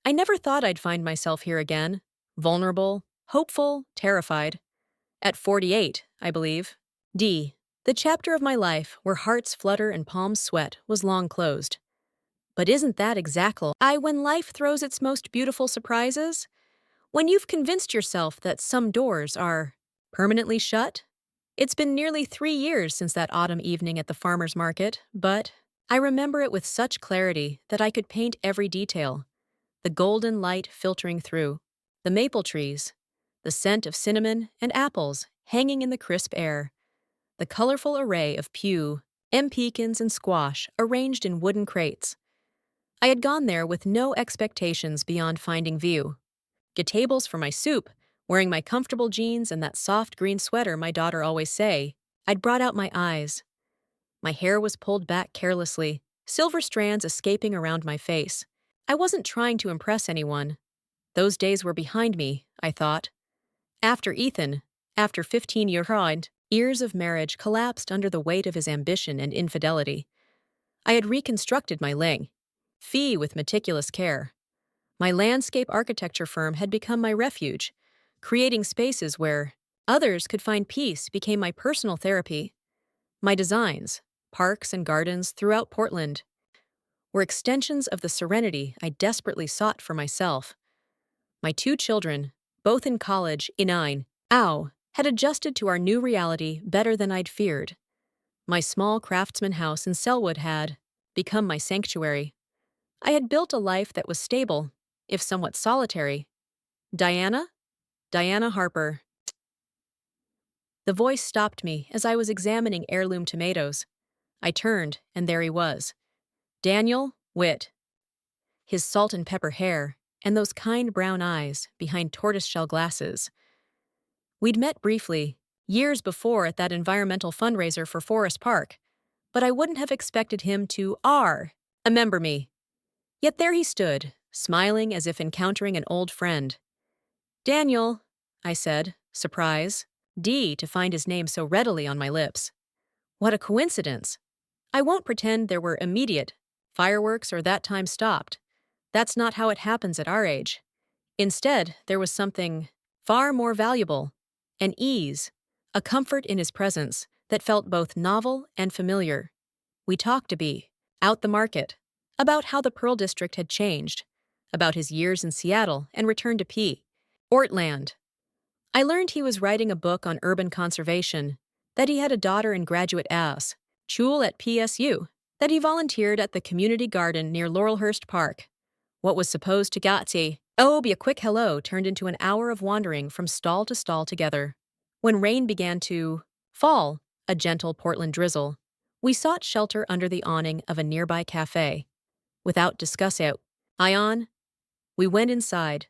I never thought I'd find myself here again. Vulnerable, hopeful, terrified. At 48, I believe. D. The chapter of my life where hearts flutter and palms sweat was long closed. But isn't that exactly when life throws its most beautiful surprises? When you've convinced yourself that some doors are permanently shut? It's been nearly 3 years since that autumn evening at the farmer's market, but I remember it with such clarity that I could paint every detail. The golden light filtering through, the maple trees, the scent of cinnamon and apples hanging in the crisp air, the colorful array of pecans, and squash arranged in wooden crates. I had gone there with no expectations beyond finding view. Get tables for my soup, wearing my comfortable jeans and that soft green sweater my daughter always say. I'd brought out my eyes. My hair was pulled back carelessly, silver strands escaping around my face. I wasn't trying to impress anyone. Those days were behind me, I thought. After Ethan, after 15 years of marriage collapsed under the weight of his ambition and infidelity, I had reconstructed my fee with meticulous care. My landscape architecture firm had become my refuge. Creating spaces where others could find peace became my personal therapy. My designs, parks and gardens throughout Portland, were extensions of the serenity I desperately sought for myself. My 2 children, both in college, had adjusted to our new reality better than I'd feared. My small craftsman house in Selwood had become my sanctuary. I had built a life that was stable, if somewhat solitary. Diana Harper. The voice stopped me as I was examining heirloom tomatoes. I turned, and there he was. Daniel Witt. His salt and pepper hair, and those kind brown eyes behind tortoiseshell glasses. We'd met briefly, years before at that environmental fundraiser for Forest Park, but I wouldn't have expected him to remember me. Yet there he stood, smiling as if encountering an old friend. Daniel, I said, surprise. To find his name so readily on my lips. What a coincidence. I won't pretend there were immediate fireworks or that time stopped. That's not how it happens at our age. Instead, there was something far more valuable, an ease, a comfort in his presence that felt both novel and familiar. We talked out the market, about how the Pearl District had changed, about his years in Seattle and return to Portland. I learned he was writing a book on urban conservation, that he had a daughter in graduate school at PSU, that he volunteered at the community garden near Laurelhurst Park. What was supposed to be a quick hello turned into an hour of wandering from stall to stall together. When rain began to fall, a gentle Portland drizzle, we sought shelter under the awning of a nearby cafe. Without discussing we went inside.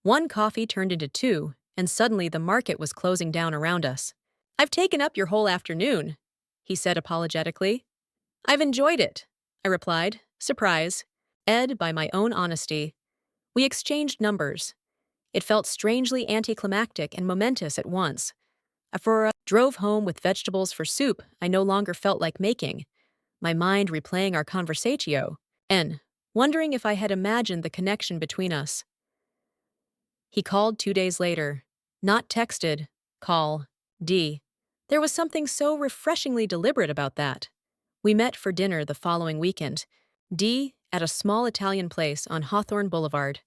One coffee turned into two, and suddenly the market was closing down around us. I've taken up your whole afternoon, he said apologetically. I've enjoyed it, I replied, surprised, by my own honesty. We exchanged numbers. It felt strangely anticlimactic and momentous at once. I drove home with vegetables for soup I no longer felt like making, my mind replaying our conversatio, and wondering if I had imagined the connection between us. He called 2 days later. Not texted. Call. There was something so refreshingly deliberate about that. We met for dinner the following weekend. At a small Italian place on Hawthorne Boulevard.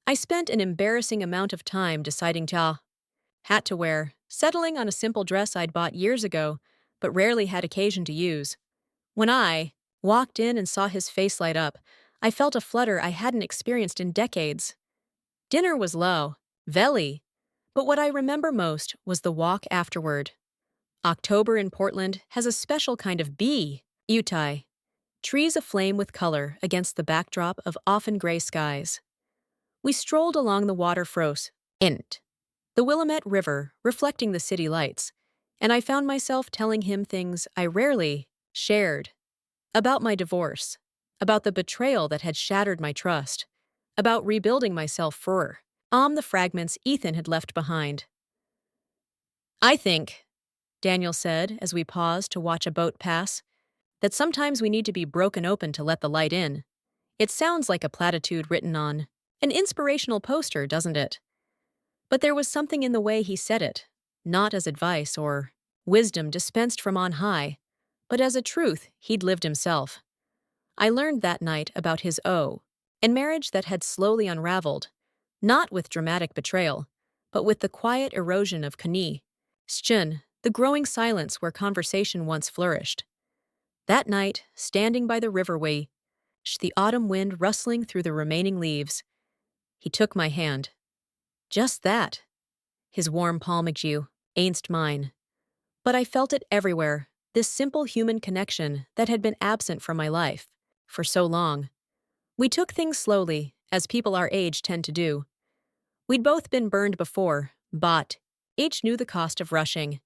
I spent an embarrassing amount of time deciding hat to wear, settling on a simple dress I'd bought years ago, but rarely had occasion to use. When I walked in and saw his face light up, I felt a flutter I hadn't experienced in decades. Dinner was velly, but what I remember most was the walk afterward. October in Portland has a special kind of beauty. Trees aflame with color against the backdrop of often gray skies. We strolled along the water the Willamette River reflecting the city lights, and I found myself telling him things I rarely shared. About my divorce, about the betrayal that had shattered my trust, about rebuilding myself from the fragments Ethan had left behind. I think, Daniel said as we paused to watch a boat pass, that sometimes we need to be broken open to let the light in. It sounds like a platitude written on An inspirational poster, doesn't it? But there was something in the way he said it, not as advice or wisdom dispensed from on high, but as a truth he'd lived himself. I learned that night about his and marriage that had slowly unraveled, not with dramatic betrayal, but with the quiet erosion of kani, Schun, the growing silence where conversation once flourished. That night, standing by the riverway, the autumn wind rustling through the remaining leaves, he took my hand. Just that. His warm palm against mine. But I felt it everywhere, this simple human connection that had been absent from my life for so long. We took things slowly, as people our age tend to do. We'd both been burned before, but each knew the cost of rushing.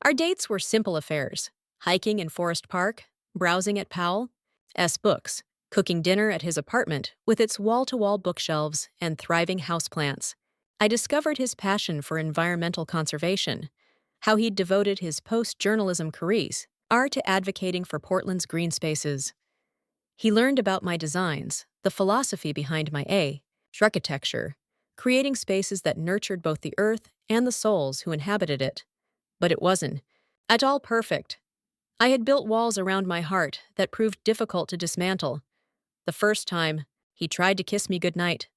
Our dates were simple affairs: hiking in Forest Park, browsing at Powell's books, cooking dinner at his apartment with its wall-to-wall bookshelves and thriving houseplants. I discovered his passion for environmental conservation, how he'd devoted his post-journalism careers to advocating for Portland's green spaces. He learned about my designs, the philosophy behind my architecture, creating spaces that nurtured both the earth and the souls who inhabited it. But it wasn't at all perfect. I had built walls around my heart that proved difficult to dismantle. The first time he tried to kiss me goodnight,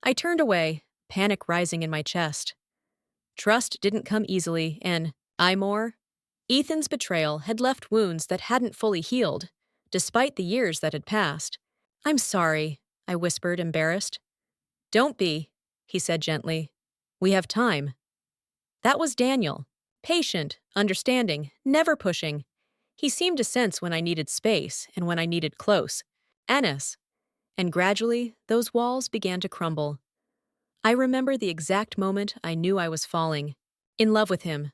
I turned away, panic rising in my chest. Trust didn't come easily, and Ethan's betrayal had left wounds that hadn't fully healed, despite the years that had passed. "I'm sorry," I whispered, embarrassed. "Don't be," he said gently. "We have time." That was Daniel. Patient, understanding, never pushing. He seemed to sense when I needed space and when I needed close. Annis. And gradually, those walls began to crumble. I remember the exact moment I knew I was falling. In love with him.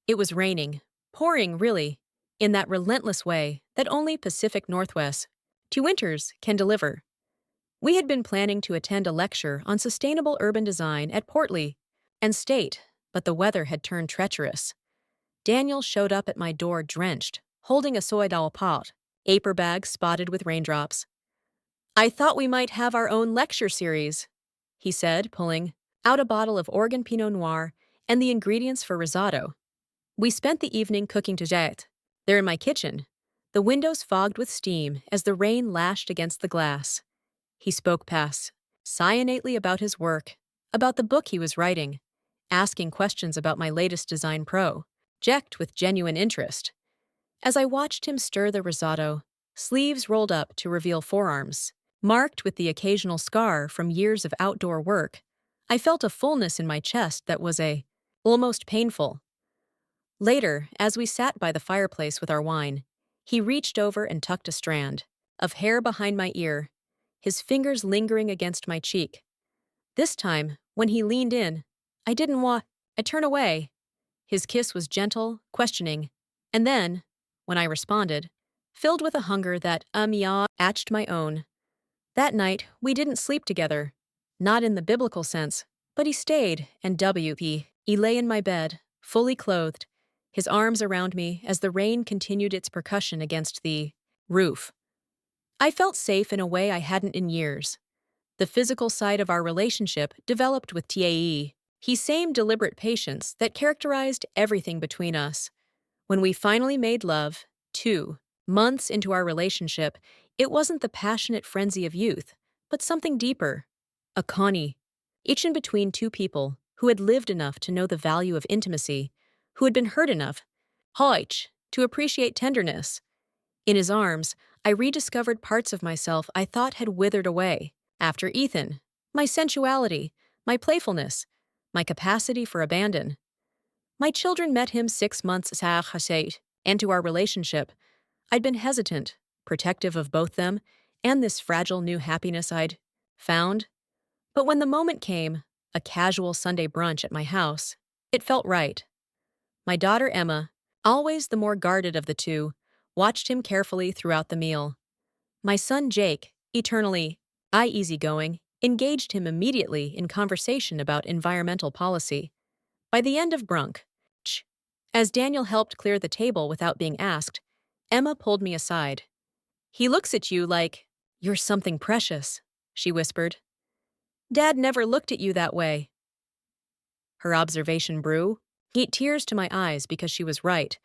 It was raining. Pouring, really. In that relentless way that only Pacific Northwest winters can deliver. We had been planning to attend a lecture on sustainable urban design at Portland and State, but the weather had turned treacherous. Daniel showed up at my door drenched, holding a soydal pot, paper bag spotted with raindrops. "I thought we might have our own lecture series," he said, pulling out a bottle of Oregon Pinot Noir and the ingredients for risotto. We spent the evening cooking together, there in my kitchen, the windows fogged with steam as the rain lashed against the glass. He spoke passionately about his work, about the book he was writing, asking questions about my latest design project with genuine interest. As I watched him stir the risotto, sleeves rolled up to reveal forearms, marked with the occasional scar from years of outdoor work, I felt a fullness in my chest that was almost painful. Later, as we sat by the fireplace with our wine, he reached over and tucked a strand of hair behind my ear, his fingers lingering against my cheek. This time, when he leaned in, I didn't turn away. His kiss was gentle, questioning, and then, when I responded, filled with a hunger that matched my own. That night, we didn't sleep together, not in the biblical sense, but he stayed, and he lay in my bed, fully clothed, his arms around me as the rain continued its percussion against the roof. I felt safe in a way I hadn't in years. The physical side of our relationship developed with he same deliberate patience that characterized everything between us. When we finally made love, 2 months into our relationship, it wasn't the passionate frenzy of youth, but something deeper. A connie. Each in between two people who had lived enough to know the value of intimacy, who had been hurt enough, to appreciate tenderness. In his arms, I rediscovered parts of myself I thought had withered away after Ethan. My sensuality, my playfulness, my capacity for abandon. My children met him 6 months into our relationship. I'd been hesitant, protective of both them and this fragile new happiness I'd found. But when the moment came, a casual Sunday brunch at my house, it felt right. My daughter Emma, always the more guarded of the two, watched him carefully throughout the meal. My son Jake, eternally easygoing, engaged him immediately in conversation about environmental policy. By the end of brunch, as Daniel helped clear the table without being asked, Emma pulled me aside. "He looks at you like you're something precious," she whispered. Dad never looked at you that way. Her observation brew, heat tears to my eyes because she was right.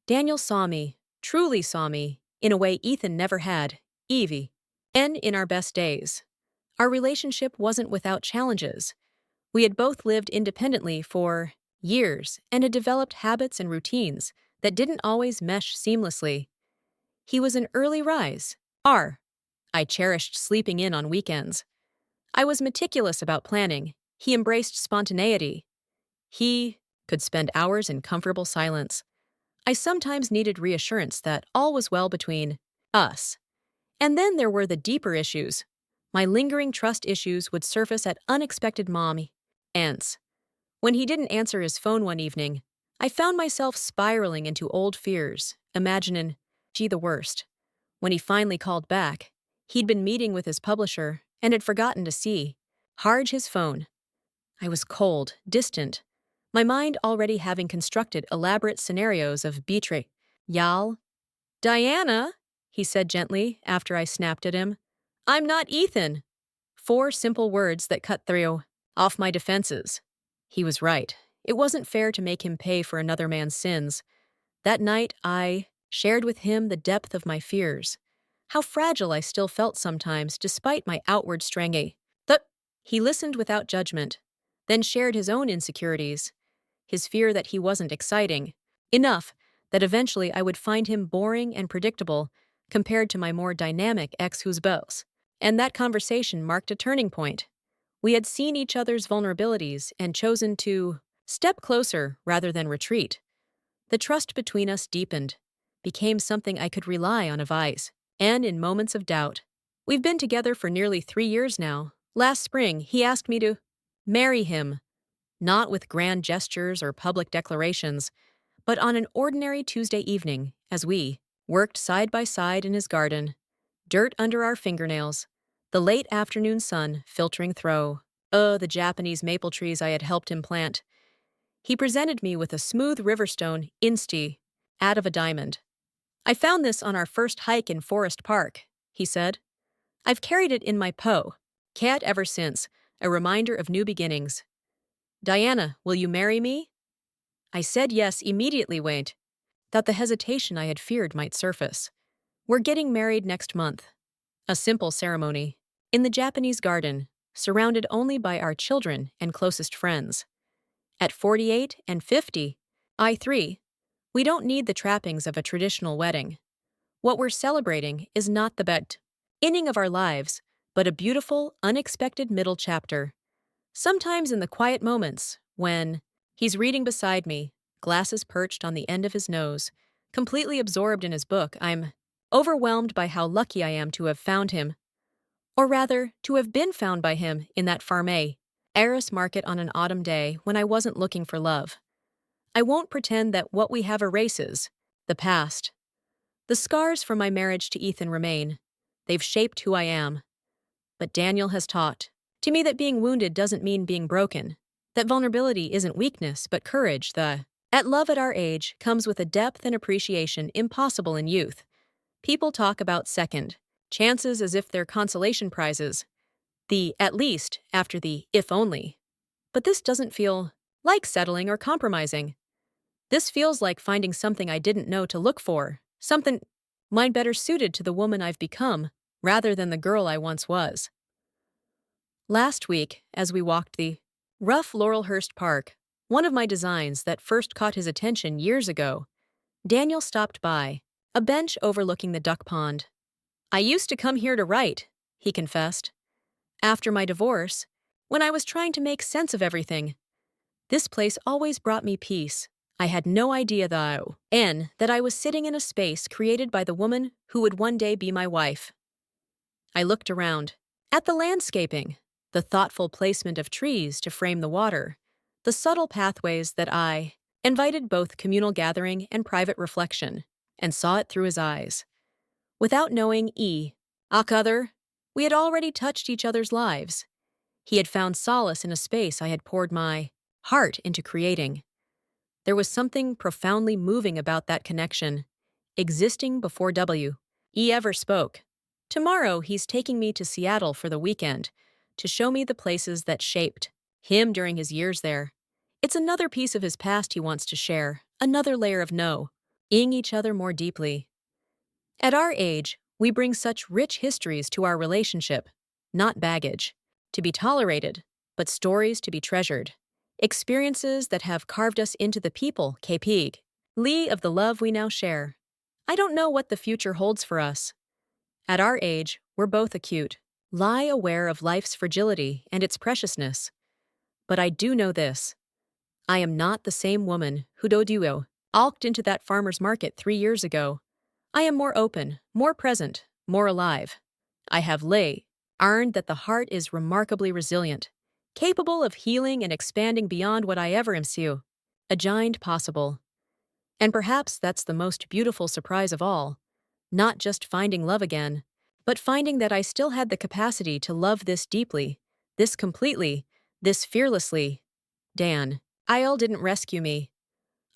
Daniel saw me, truly saw me, in a way Ethan never had, Evie. And in our best days. Our relationship wasn't without challenges. We had both lived independently for years and had developed habits and routines that didn't always mesh seamlessly. He was an early rise. I cherished sleeping in on weekends. I was meticulous about planning. He embraced spontaneity. He could spend hours in comfortable silence. I sometimes needed reassurance that all was well between us. And then there were the deeper issues. My lingering trust issues would surface at unexpected mommy ants. When he didn't answer his phone one evening, I found myself spiraling into old fears, imagining, gee, the worst. When he finally called back, he'd been meeting with his publisher and had forgotten to charge his phone. I was cold, distant, my mind already having constructed elaborate scenarios of betray. Y'all. Diana, he said gently after I snapped at him. I'm not Ethan. 4 simple words that cut through off my defenses. He was right. It wasn't fair to make him pay for another man's sins. That night, I shared with him the depth of my fears, how fragile I still felt sometimes despite my outward strength. He listened without judgment, then shared his own insecurities, his fear that he wasn't exciting enough, that eventually I would find him boring and predictable compared to my more dynamic ex-husbands. And that conversation marked a turning point. We had seen each other's vulnerabilities and chosen to step closer rather than retreat. The trust between us deepened, became something I could rely on advice, and in moments of doubt. We've been together for nearly 3 years now. Last spring, he asked me to marry him, not with grand gestures or public declarations, but on an ordinary Tuesday evening as we worked side by side in his garden, dirt under our fingernails, the late afternoon sun filtering through. The Japanese maple trees I had helped him plant. He presented me with a smooth riverstone out of a diamond. I found this on our first hike in Forest Park, he said. I've carried it in my cat ever since, a reminder of new beginnings. Diana, will you marry me? I said yes immediately, that the hesitation I had feared might surface. We're getting married next month. A simple ceremony. In the Japanese garden, surrounded only by our children and closest friends. At 48 and 50, we don't need the trappings of a traditional wedding. What we're celebrating is not the beginning of our lives, but a beautiful, unexpected middle chapter. Sometimes in the quiet moments, when he's reading beside me, glasses perched on the end of his nose, completely absorbed in his book, I'm overwhelmed by how lucky I am to have found him. Or rather, to have been found by him in that farm heiress market on an autumn day when I wasn't looking for love. I won't pretend that what we have erases the past. The scars from my marriage to Ethan remain. They've shaped who I am. But Daniel has taught to me that being wounded doesn't mean being broken, that vulnerability isn't weakness but courage. Love at our age comes with a depth and appreciation impossible in youth. People talk about second chances as if they're consolation prizes. The at least after the if only. But this doesn't feel like settling or compromising. This feels like finding something I didn't know to look for, something mine better suited to the woman I've become, rather than the girl I once was. Last week, as we walked the rough Laurelhurst Park, one of my designs that first caught his attention years ago, Daniel stopped by, a bench overlooking the duck pond. I used to come here to write, he confessed. After my divorce, when I was trying to make sense of everything, this place always brought me peace. I had no idea, though, that I was sitting in a space created by the woman who would one day be my wife. I looked around, at the landscaping, the thoughtful placement of trees to frame the water, the subtle pathways that I invited both communal gathering and private reflection, and saw it through his eyes. Without knowing other, we had already touched each other's lives. He had found solace in a space I had poured my heart into creating. There was something profoundly moving about that connection, existing before ever spoke. Tomorrow he's taking me to Seattle for the weekend, to show me the places that shaped him during his years there. It's another piece of his past he wants to share, another layer of knowing each other more deeply. At our age, we bring such rich histories to our relationship, not baggage, to be tolerated, but stories to be treasured. Experiences that have carved us into the people, Kapig. Lee of the love we now share. I don't know what the future holds for us. At our age, we're both acute, lie aware of life's fragility and its preciousness. But I do know this. I am not the same woman who Doduo alked into that farmer's market 3 years ago. I am more open, more present, more alive. I have learned that the heart is remarkably resilient, capable of healing and expanding beyond what I ever imagined possible. And perhaps that's the most beautiful surprise of all. Not just finding love again, but finding that I still had the capacity to love this deeply, this completely, this fearlessly. Dan. Isle didn't rescue me.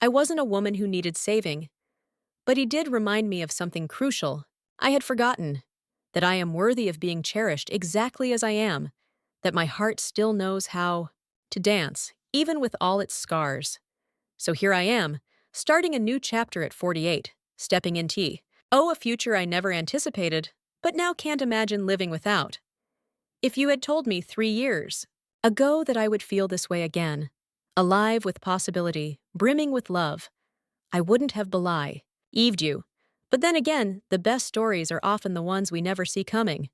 I wasn't a woman who needed saving. But he did remind me of something crucial. I had forgotten that I am worthy of being cherished exactly as I am, that my heart still knows how to dance, even with all its scars. So here I am, starting a new chapter at 48, stepping into a future I never anticipated, but now can't imagine living without. If you had told me 3 years ago that I would feel this way again, alive with possibility, brimming with love, I wouldn't have believed you. But then again, the best stories are often the ones we never see coming.